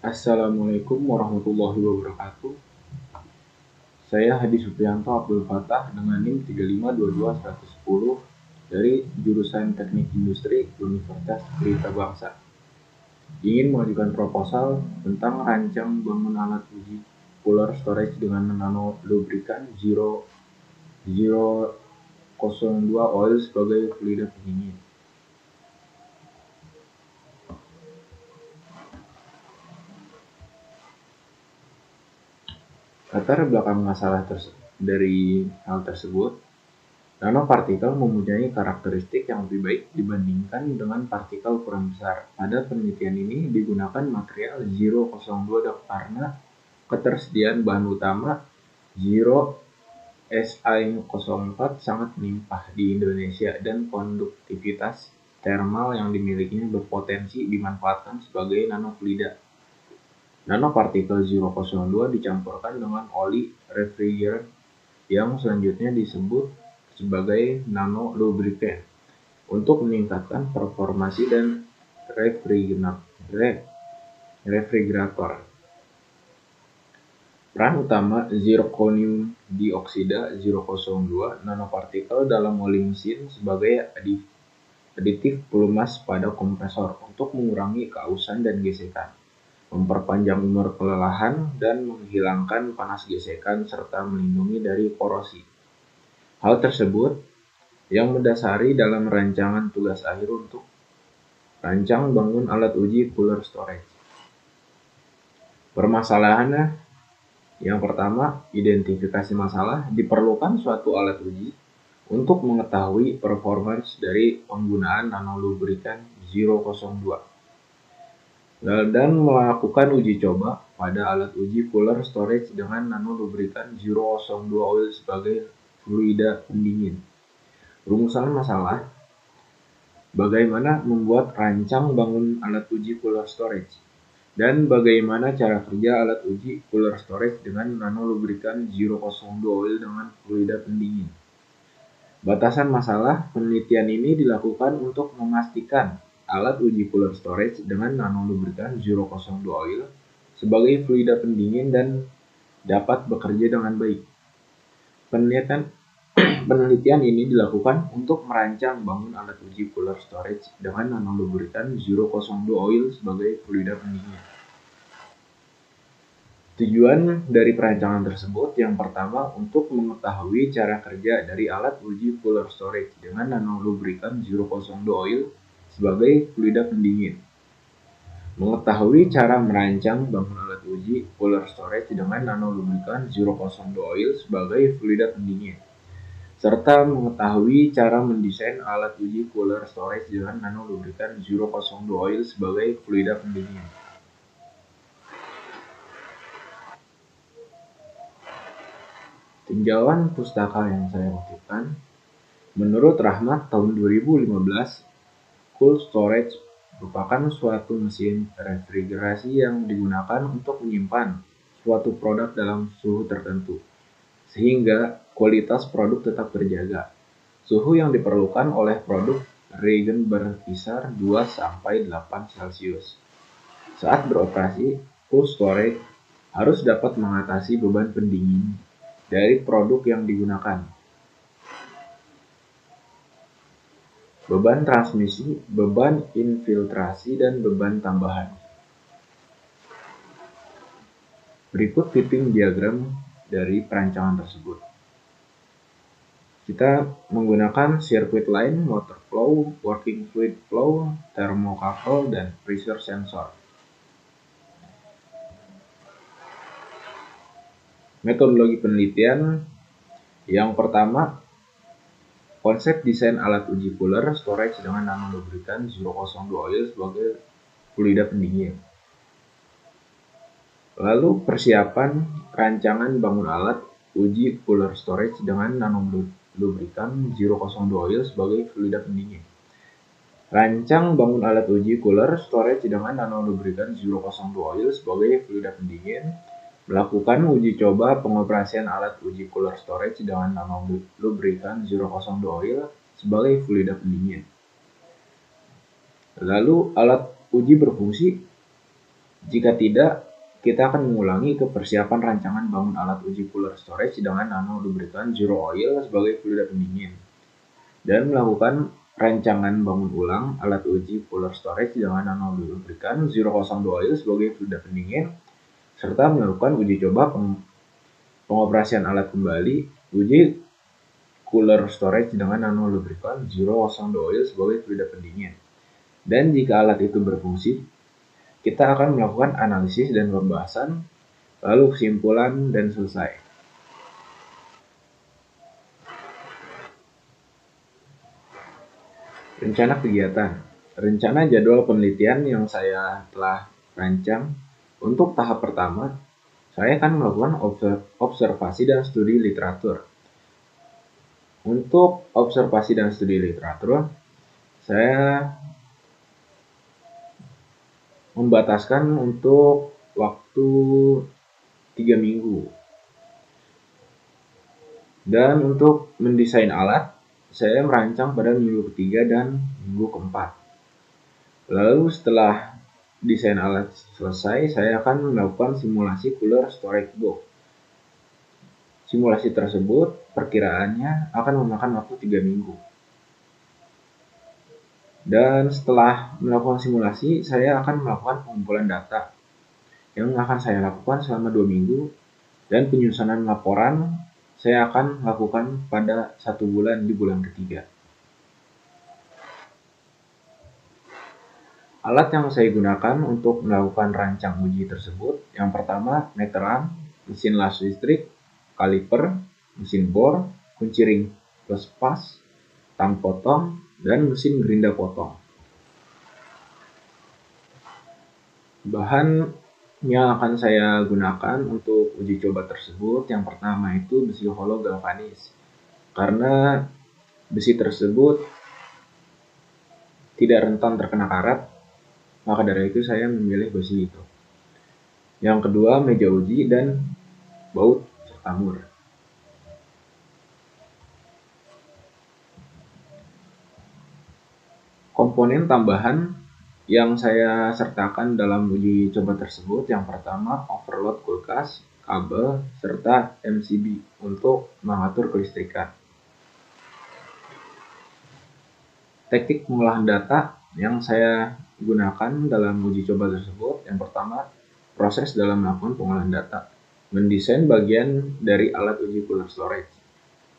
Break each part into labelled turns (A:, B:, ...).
A: Assalamualaikum warahmatullahi wabarakatuh. Saya Hadi Supriyanto Abdul Fattah dengan NIM 3522110 dari jurusan Teknik Industri Universitas Pelita Bangsa. Ingin mengajukan proposal tentang rancang bangun alat uji cooler storage dengan nano lubrikan 002 oil sebagai fluida pendingin. Latar belakang masalah dari hal tersebut, nanopartikel mempunyai karakteristik yang lebih baik dibandingkan dengan partikel ukuran besar. Pada penelitian ini digunakan material 002 karena ketersediaan bahan utama 0Si04 sangat melimpah di Indonesia dan konduktivitas termal yang dimilikinya berpotensi dimanfaatkan sebagai nanofluida. Nanopartikel 002 dicampurkan dengan oli refrigerant yang selanjutnya disebut sebagai nanolubricant untuk meningkatkan performasi dan refrigerator. Peran utama zirconium dioksida 002 nanopartikel dalam oli mesin sebagai aditif pelumas pada kompresor untuk mengurangi keausan dan gesekan, memperpanjang umur kelelahan, dan menghilangkan panas gesekan serta melindungi dari korosi. Hal tersebut yang mendasari dalam rancangan tugas akhir untuk rancang bangun alat uji cooler storage. Permasalahannya, yang pertama, identifikasi masalah. Diperlukan suatu alat uji untuk mengetahui performance dari penggunaan nanolubrikan 002 dan melakukan uji coba pada alat uji cooler storage dengan nanolubrikan 002 oil sebagai fluida pendingin. Rumusan masalah: bagaimana membuat rancang bangun alat uji cooler storage, dan bagaimana cara kerja alat uji cooler storage dengan nanolubrikan 002 oil dengan fluida pendingin. Batasan masalah: penelitian ini dilakukan untuk memastikan alat uji cooler storage dengan nanolubrikan 002 oil sebagai fluida pendingin dan dapat bekerja dengan baik. Penelitian ini dilakukan untuk merancang bangun alat uji cooler storage dengan nanolubrikan 002 oil sebagai fluida pendingin. Tujuan dari perancangan tersebut yang pertama, untuk mengetahui cara kerja dari alat uji cooler storage dengan nanolubrikan 002 oil sebagai fluida pendingin. Mengetahui cara merancang bangun alat uji cooler storage dengan nanolubrikan 002 oil sebagai fluida pendingin, serta mengetahui cara mendesain alat uji cooler storage dengan nanolubrikan 002 oil sebagai fluida pendingin. Tinjauan pustaka yang saya kutipkan, menurut Rahmat tahun 2015, cold storage merupakan suatu mesin refrigerasi yang digunakan untuk menyimpan suatu produk dalam suhu tertentu, sehingga kualitas produk tetap terjaga. Suhu yang diperlukan oleh produk reagen berkisar 2-8 Celcius. Saat beroperasi, cold storage harus dapat mengatasi beban pendingin dari produk yang digunakan, beban transmisi, beban infiltrasi, dan beban tambahan. Berikut tipping diagram dari perancangan tersebut. Kita menggunakan circuit line, water flow, working fluid flow, thermocouple, dan pressure sensor. Metodologi penelitian yang pertama, konsep desain alat uji cooler storage dengan nanolubrikan 002 oil sebagai fluida pendingin. Lalu persiapan rancangan bangun alat uji cooler storage dengan nanolubrikan 002 oil sebagai fluida pendingin. Rancang bangun alat uji cooler storage dengan nanolubrikan 002 oil sebagai fluida pendingin. Melakukan uji coba pengoperasian alat uji cooler storage dengan nanolubrikan 002 oil sebagai fluida pendingin. Lalu alat uji berfungsi. Jika tidak, kita akan mengulangi ke persiapan rancangan bangun alat uji cooler storage dengan nano lubrikan zero oil sebagai fluida pendingin, dan melakukan rancangan bangun ulang alat uji cooler storage dengan nano lubrikan 002 oil sebagai fluida pendingin, serta melakukan uji coba pengoperasian alat kembali uji cooler storage dengan nano lubrikan 002 oil sebagai fluida pendingin. Dan jika alat itu berfungsi, kita akan melakukan analisis dan pembahasan, lalu kesimpulan, dan selesai. Rencana kegiatan. Rencana jadwal penelitian yang saya telah rancang. Untuk tahap pertama, saya akan melakukan observasi dan studi literatur. Untuk observasi dan studi literatur, saya membataskan untuk waktu 3 minggu. Dan untuk mendesain alat, saya merancang pada minggu ketiga dan minggu keempat. Lalu setelah desain alat selesai, saya akan melakukan simulasi cooler storage box. Simulasi tersebut perkiraannya akan memakan waktu 3 minggu. Dan setelah melakukan simulasi, saya akan melakukan pengumpulan data yang akan saya lakukan selama 2 minggu, dan penyusunan laporan saya akan lakukan pada 1 bulan di bulan ketiga. Alat yang saya gunakan untuk melakukan rancang uji tersebut, yang pertama meteran, mesin las listrik, kaliper, mesin bor, kunci ring plus pas, tang potong, dan mesin gerinda potong. Bahan yang akan saya gunakan untuk uji coba tersebut, yang pertama itu besi hollow galvanis, karena besi tersebut tidak rentan terkena karat, maka dari itu saya memilih besi itu. Yang kedua, meja uji dan baut serta mur. Komponen tambahan yang saya sertakan dalam uji coba tersebut, yang pertama overload kulkas, kabel, serta MCB untuk mengatur kelistrikan. Teknik pengolahan data yang saya gunakan dalam uji coba tersebut, yang pertama proses dalam melakukan pengolahan data, mendesain bagian dari alat uji cooler storage.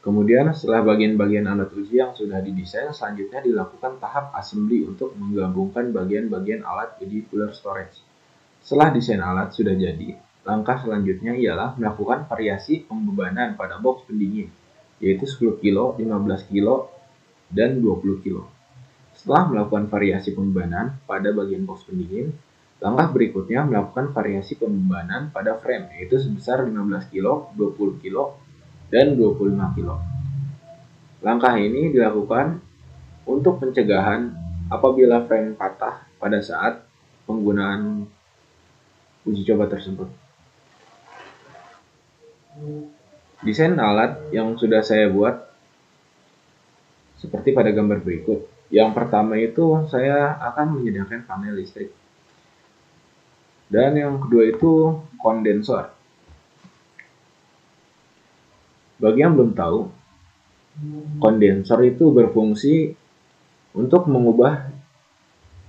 A: Kemudian setelah bagian-bagian alat uji yang sudah didesain, selanjutnya dilakukan tahap assembly untuk menggabungkan bagian-bagian alat uji cooler storage. Setelah desain alat sudah jadi, langkah selanjutnya ialah melakukan variasi pembebanan pada box pendingin, yaitu 10 kg, 15 kg, dan 20 kg. Setelah melakukan variasi pembebanan pada bagian box pendingin, langkah berikutnya melakukan variasi pembebanan pada frame, yaitu sebesar 15 kg, 20 kg, dan 25 kg. Langkah ini dilakukan untuk pencegahan apabila frame patah pada saat penggunaan uji coba tersebut. Desain alat yang sudah saya buat seperti pada gambar berikut. Yang pertama itu saya akan menyediakan panel listrik. Dan yang kedua itu kondensor. Bagi yang belum tahu, kondensor itu berfungsi untuk mengubah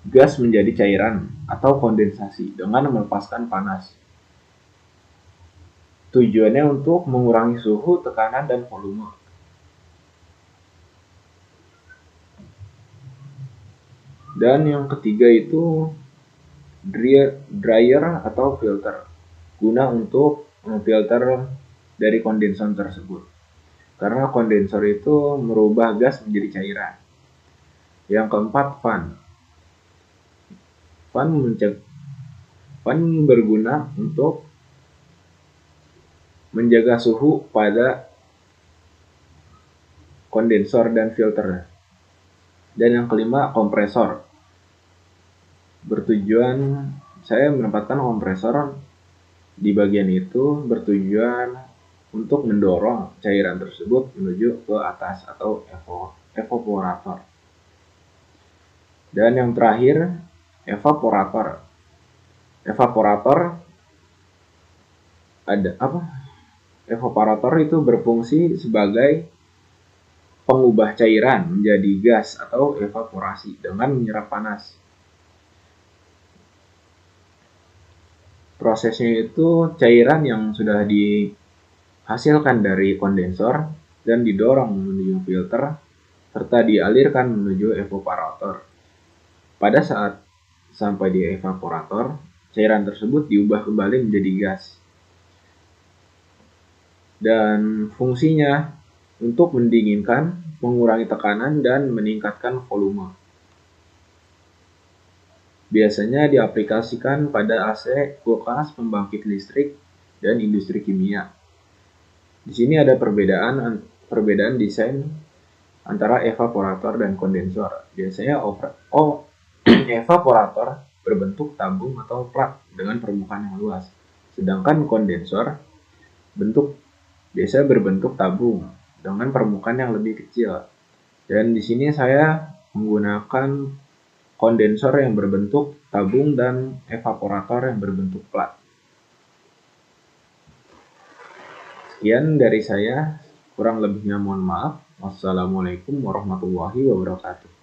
A: gas menjadi cairan atau kondensasi dengan melepaskan panas. Tujuannya untuk mengurangi suhu, tekanan, dan volume. Dan yang ketiga itu dryer atau filter, guna untuk memfilter dari kondensor tersebut. Karena kondensor itu merubah gas menjadi cairan. Yang keempat, fan. Fan berguna untuk menjaga suhu pada kondensor dan filter. Dan yang kelima, kompresor. Saya menempatkan kompresor di bagian itu bertujuan untuk mendorong cairan tersebut menuju ke atas atau evaporator. Dan yang terakhir, evaporator. Evaporator ada apa? Evaporator itu berfungsi sebagai pengubah cairan menjadi gas atau evaporasi dengan menyerap panas. Prosesnya itu cairan yang sudah dihasilkan dari kondensor dan didorong menuju filter serta dialirkan menuju evaporator. Pada saat sampai di evaporator, cairan tersebut diubah kembali menjadi gas. Dan fungsinya untuk mendinginkan, mengurangi tekanan, dan meningkatkan volume. Biasanya diaplikasikan pada AC, kulkas, pembangkit listrik, dan industri kimia. Di sini ada perbedaan desain antara evaporator dan kondensor. Biasanya evaporator berbentuk tabung atau plat dengan permukaan yang luas. Sedangkan kondensor biasanya berbentuk tabung dengan permukaan yang lebih kecil. Dan di sini saya menggunakan kondensor yang berbentuk tabung dan evaporator yang berbentuk plat. Sekian dari saya, kurang lebihnya mohon maaf. Wassalamualaikum warahmatullahi wabarakatuh.